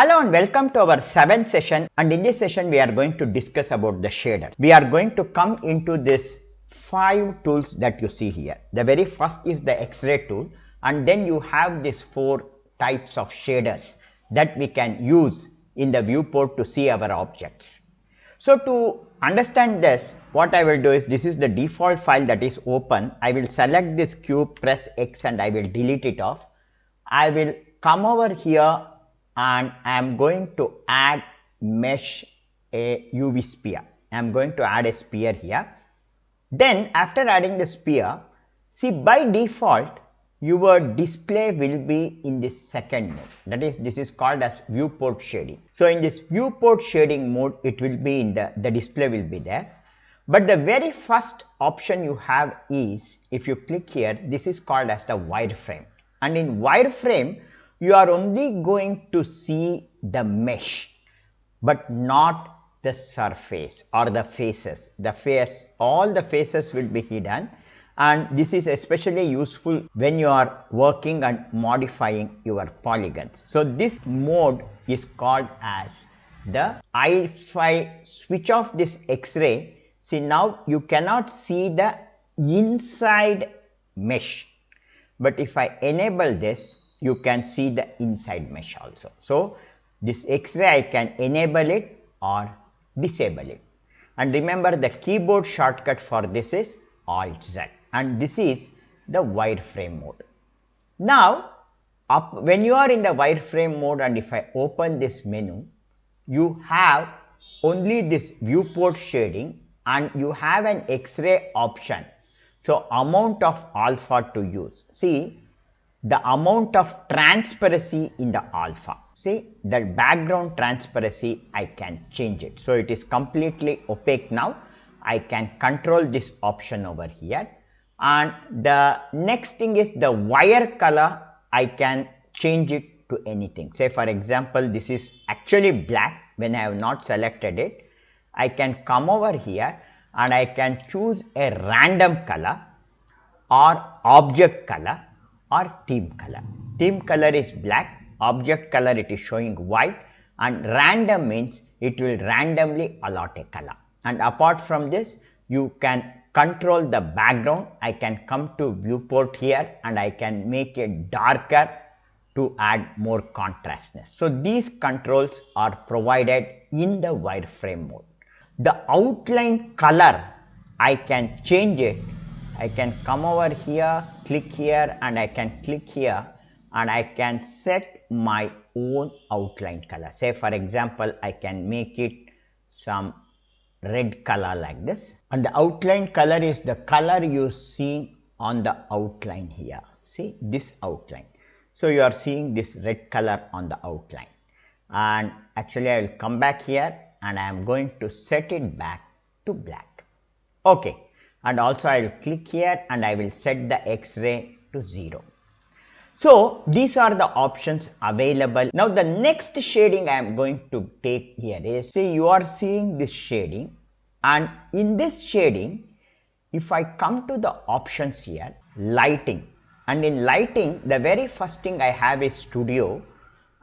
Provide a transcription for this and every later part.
Hello and welcome to our 7th session, and in this session we are going to discuss about the shaders. We are going to come into this 5 tools that you see here. The very first is the X-ray tool, and then you have these 4 types of shaders that we can use in the viewport to see our objects. So to understand this, what I will do is, this is the default file that is open. I will select this cube, press X, and I will delete it off. I will come over here and I am going to add mesh a UV sphere. I am going to add a sphere here. Then after adding the sphere, see, by default your display will be in this second mode, that is, this is called as viewport shading. So in this viewport shading mode, it will be in the display will be there. But the very first option you have is, if you click here, this is called as the wireframe, and in wireframe you are only going to see the mesh but not the surface or the faces. All the faces will be hidden, and this is especially useful when you are working and modifying your polygons. So this mode is called as the if I switch off this X-ray, see, now you cannot see the inside mesh, but if I enable this, you can see the inside mesh also. So this X-ray, I can enable it or disable it, and remember the keyboard shortcut for this is Alt Z, and this is the wireframe mode. Now when you are in the wireframe mode, and if I open this menu, you have only this viewport shading and you have an X-ray option. So amount of alpha to use, see the amount of transparency in the alpha, see the background transparency, I can change it. So it is completely opaque now. I can control this option over here, and the next thing is the wire color. I can change it to anything. Say for example, this is actually black. When I have not selected it, I can come over here and I can choose a random color or object color or theme color. Theme color is black, object color it is showing white, and random means it will randomly allot a color. And apart from this, you can control the background. I can come to viewport here and I can make it darker to add more contrastness. So these controls are provided in the wireframe mode. The outline color, I can change it. I can come over here, click here, and I can click here, and I can set my own outline color. Say for example, I can make it some red color like this, and the outline color is the color you see on the outline here. See this outline. So you are seeing this red color on the outline, and actually I will come back here and I am going to set it back to black. Okay. And also I will click here and I will set the X-ray to 0. So these are the options available. Now the next shading I am going to take here is, see, you are seeing this shading, and in this shading, if I come to the options here, lighting, and in lighting the very first thing I have is studio,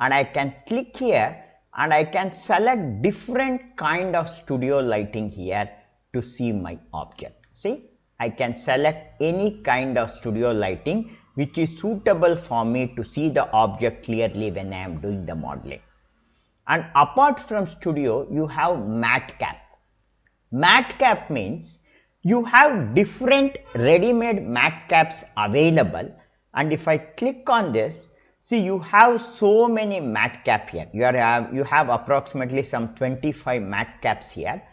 and I can click here and I can select different kind of studio lighting here to see my object. See, I can select any kind of studio lighting which is suitable for me to see the object clearly when I am doing the modeling. And apart from studio, you have MatCap. MatCap means you have different ready-made MatCaps available, and if I click on this, see, you have so many MatCap here. You have approximately some 25 MatCaps here,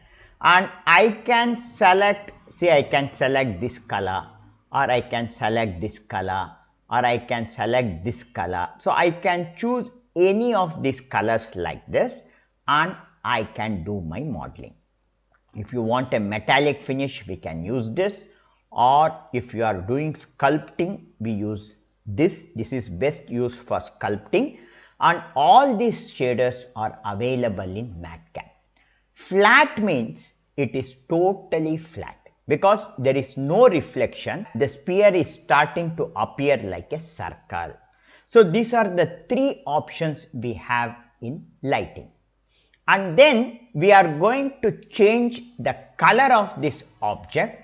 and I can select, see, I can select this color, or I can select this color, or I can select this color. So I can choose any of these colors like this, and I can do my modeling. If you want a metallic finish, we can use this, or if you are doing sculpting, we use this. This is best used for sculpting, and all these shaders are available in MatCap. Flat means it is totally flat because there is no reflection. The sphere is starting to appear like a circle. So these are the 3 options we have in lighting. And then we are going to change the color of this object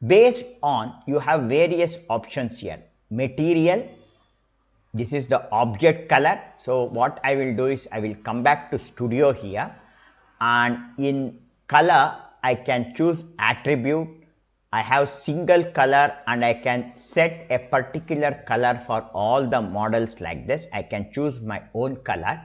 based on, you have various options here. Material, this is the object color. So what I will do is I will come back to studio here, and in color I can choose attribute. I have single color and I can set a particular color for all the models like this. I can choose my own color,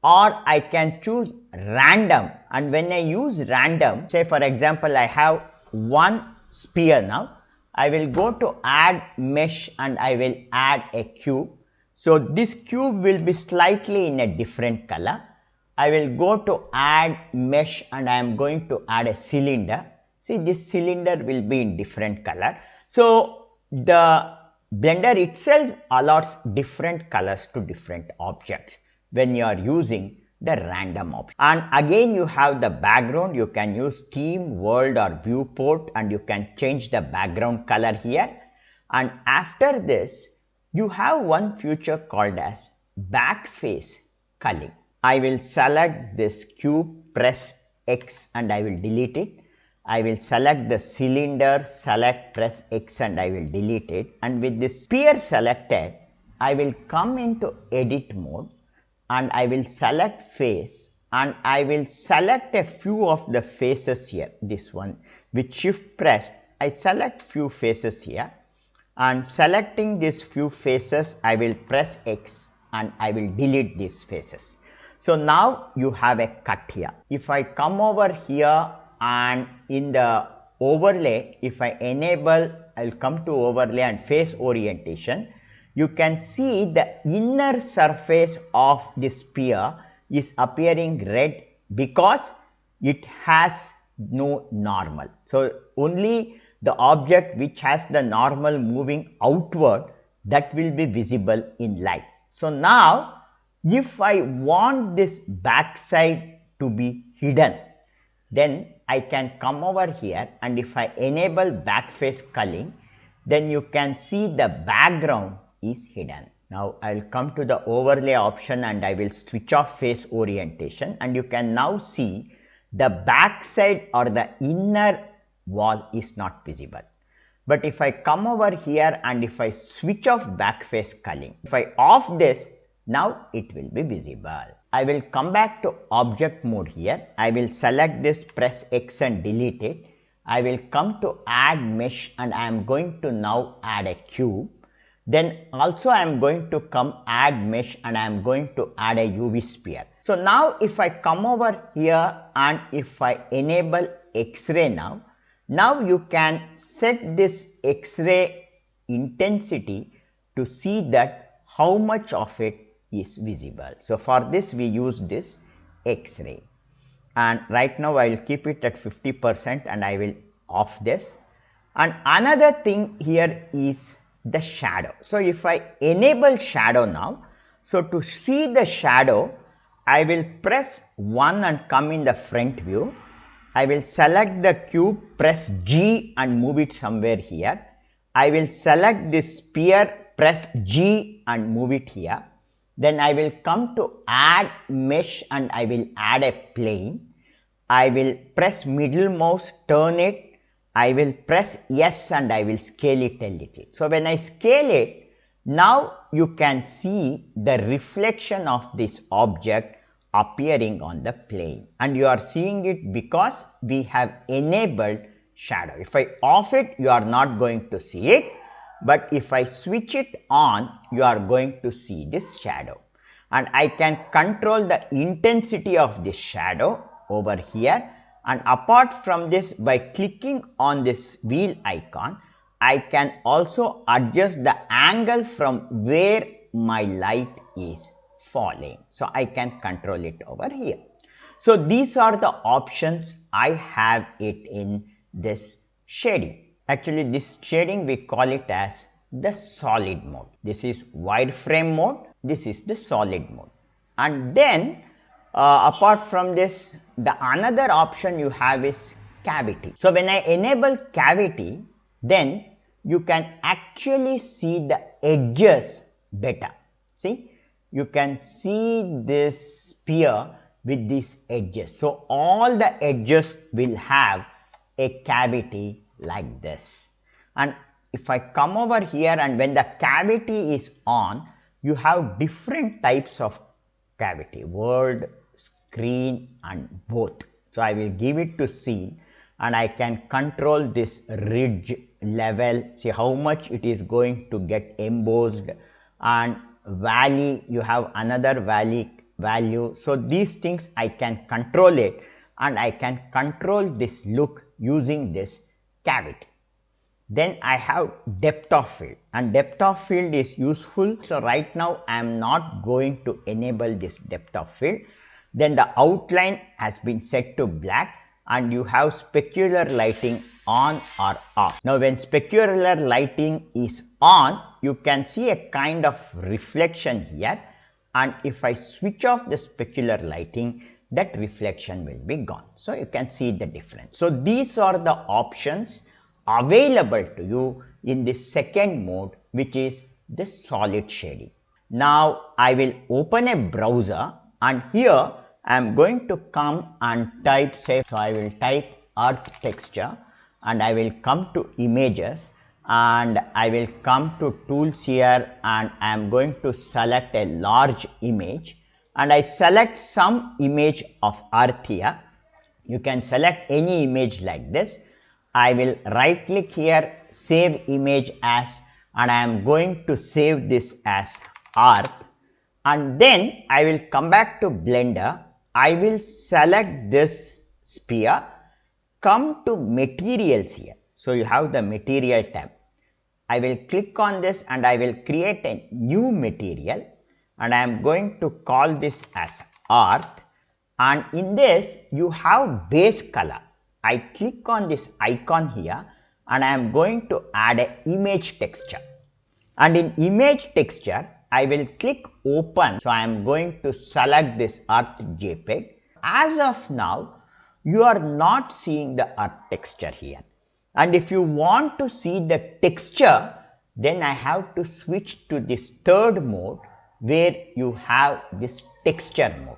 or I can choose random. And when I use random, say for example I have one sphere now, I will go to add mesh and I will add a cube. So this cube will be slightly in a different color. I will go to add mesh and I am going to add a cylinder. See, this cylinder will be in different color. So the Blender itself allows different colors to different objects when you are using the random option. And again you have the background. You can use theme, world or viewport, and you can change the background color here. And after this you have one feature called as Backface Culling. I will select this cube, press X and I will delete it. I will select the cylinder, select, press X and I will delete it. And with this sphere selected, I will come into edit mode and I will select face, and I will select a few of the faces here. This one with shift press, I select few faces here, and selecting these few faces I will press X and I will delete these faces. So now you have a cut here. If I come over here and in the overlay, if I enable, I will come to overlay and face orientation, you can see the inner surface of this sphere is appearing red because it has no normal. So only the object which has the normal moving outward, that will be visible in light. So now if I want this backside to be hidden, then I can come over here, and if I enable backface culling, then you can see the background is hidden. Now I will come to the overlay option and I will switch off face orientation, and you can now see the backside or the inner wall is not visible. But if I come over here and if I switch off backface culling, if I off this, now it will be visible. I will come back to object mode here. I will select this, press X and delete it. I will come to add mesh and I am going to now add a cube. Then also I am going to come add mesh and I am going to add a UV sphere. So now if I come over here and if I enable X-ray now you can set this X-ray intensity to see that how much of it is visible. So for this we use this X-ray, and right now I will keep it at 50% and I will off this. And another thing here is the shadow. So if I enable shadow now, so to see the shadow, I will press 1 and come in the front view. I will select the cube, press G and move it somewhere here. I will select this sphere, press G and move it here. Then I will come to add mesh and I will add a plane. I will press middle mouse, turn it. I will press S and I will scale it a little. So when I scale it, now you can see the reflection of this object appearing on the plane, and you are seeing it because we have enabled shadow. If I off it, you are not going to see it, but if I switch it on, you are going to see this shadow, and I can control the intensity of this shadow over here. And apart from this, by clicking on this wheel icon, I can also adjust the angle from where my light is falling. So I can control it over here. So these are the options I have it in this shading. Actually this shading we call it as the solid mode. This is wireframe mode, this is the solid mode. And then apart from this, the another option you have is cavity. So when I enable cavity, then you can actually see the edges better. See, you can see this sphere with these edges. So all the edges will have a cavity like this. And if I come over here, and when the cavity is on, you have different types of cavity: world, screen, and both. So I will give it to scene, and I can control this ridge level, see how much it is going to get embossed, and valley, you have another valley value. So these things I can control it, and I can control this look using this cavity. Then I have depth of field, and depth of field is useful. So right now I am not going to enable this depth of field. Then the outline has been set to black, and you have specular lighting on or off. Now when specular lighting is on, you can see a kind of reflection here, and if I switch off the specular lighting, that reflection will be gone. So you can see the difference. So these are the options available to you in the second mode, which is the solid shading. Now I will open a browser, and here I am going to come and type, say, so I will type earth texture, and I will come to images, and I will come to tools here, and I am going to select a large image, and I select some image of earth here. You can select any image like this. I will right click here, save image as, and I am going to save this as earth, and then I will come back to Blender. I will select this sphere, come to materials here. So you have the material tab. I will click on this, and I will create a new material, and I am going to call this as earth, and in this you have base color. I click on this icon here, and I am going to add an image texture, and in image texture I will click open. So I am going to select this earth JPEG. As of now, you are not seeing the earth texture here, and if you want to see the texture, then I have to switch to this third mode where you have this texture mode.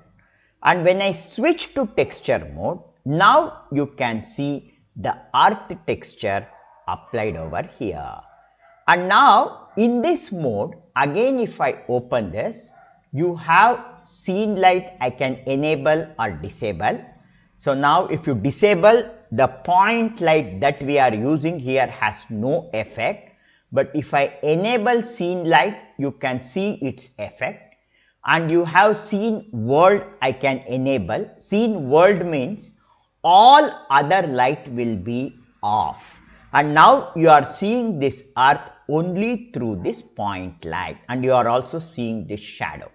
And when I switch to texture mode, now you can see the earth texture applied over here. And now in this mode, again if I open this, you have scene light. I can enable or disable. So now if you disable, the point light that we are using here has no effect, but if I enable scene light, you can see its effect. And you have scene world, I can enable. Scene world means all other light will be off, and now you are seeing this earth only through this point light, and you are also seeing this shadow.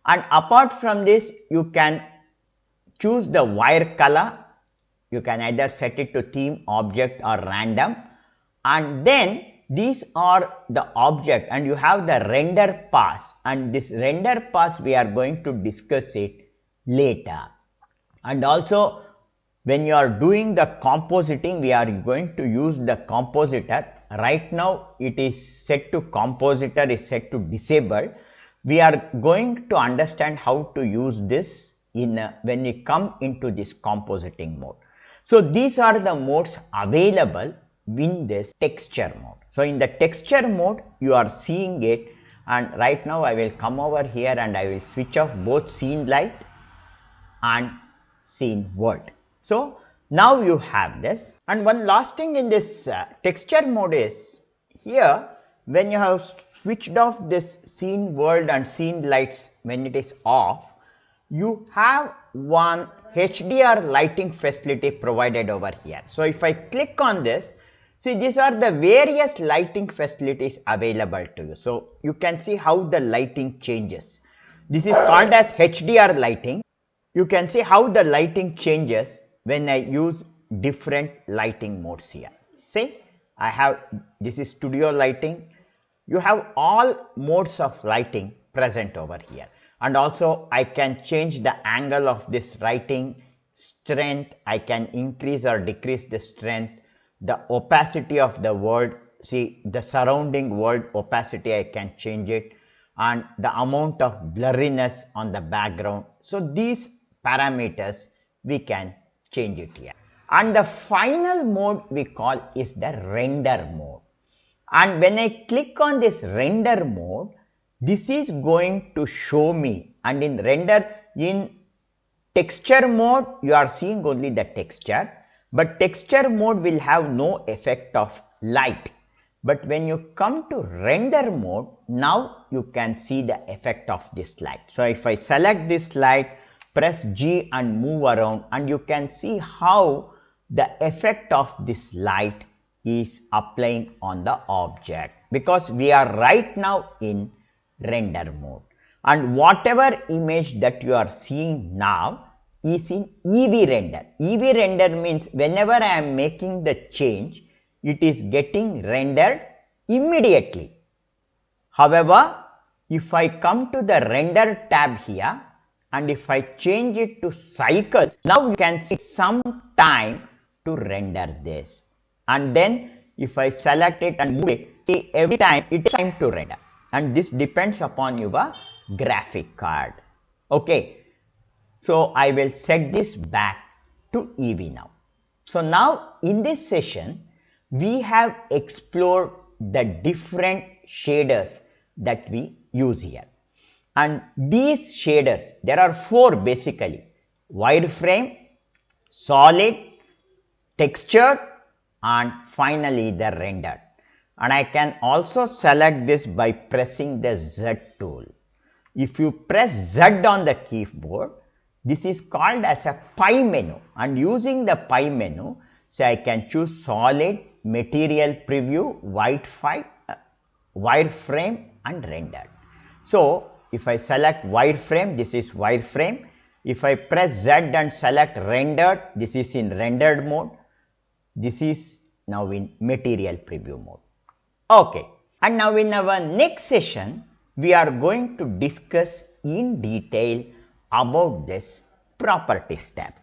And apart from this, you can choose the wire color. You can either set it to theme, object, or random, and then these are the object, and you have the render pass, and this render pass we are going to discuss it later. And also when you are doing the compositing, we are going to use the compositor. Right now it is set to compositor, is set to disable. We are going to understand how to use this in when we come into this compositing mode. So these are the modes available in this texture mode. So in the texture mode you are seeing it, and right now I will come over here and I will switch off both scene light and scene world. So now you have this. And one last thing in this texture mode is here, when you have switched off this scene world and scene lights, when it is off, you have one HDR lighting facility provided over here. So if I click on this, see, these are the various lighting facilities available to you. So you can see how the lighting changes. This is called as HDR lighting. You can see how the lighting changes when I use different lighting modes here. See, I have, this is studio lighting. You have all modes of lighting present over here. And also I can change the angle of this lighting, strength, I can increase or decrease the strength, the opacity of the world. See, the surrounding world opacity, I can change it. and the amount of blurriness on the background. So these parameters we can change it here. And the final mode we call is the render mode. And when I click on this render mode, this is going to show me, and in render, in texture mode you are seeing only the texture, but texture mode will have no effect of light. But when you come to render mode, now you can see the effect of this light. So if I select this light, press G and move around, and you can see how the effect of this light is applying on the object, because we are right now in render mode. And whatever image that you are seeing now is in EV render. EV render means whenever I am making the change, it is getting rendered immediately. However, if I come to the render tab here and if I change it to cycles, now you can see some time to render this. And then if I select it and move it, see every time it takes time to render, and this depends upon your graphic card. Okay. So I will set this back to EV now. So now in this session, we have explored the different shaders that we use here. And these shaders, there are four basically: wireframe, solid, textured, and finally the rendered. And I can also select this by pressing the Z tool. If you press Z on the keyboard, this is called as a pie menu, and using the pie menu, so I can choose solid, material preview, wireframe and rendered. So if I select wireframe, this is wireframe. If I press Z and select rendered, this is in rendered mode. This is now in material preview mode. Okay, and now in our next session, we are going to discuss in detail about this properties tab.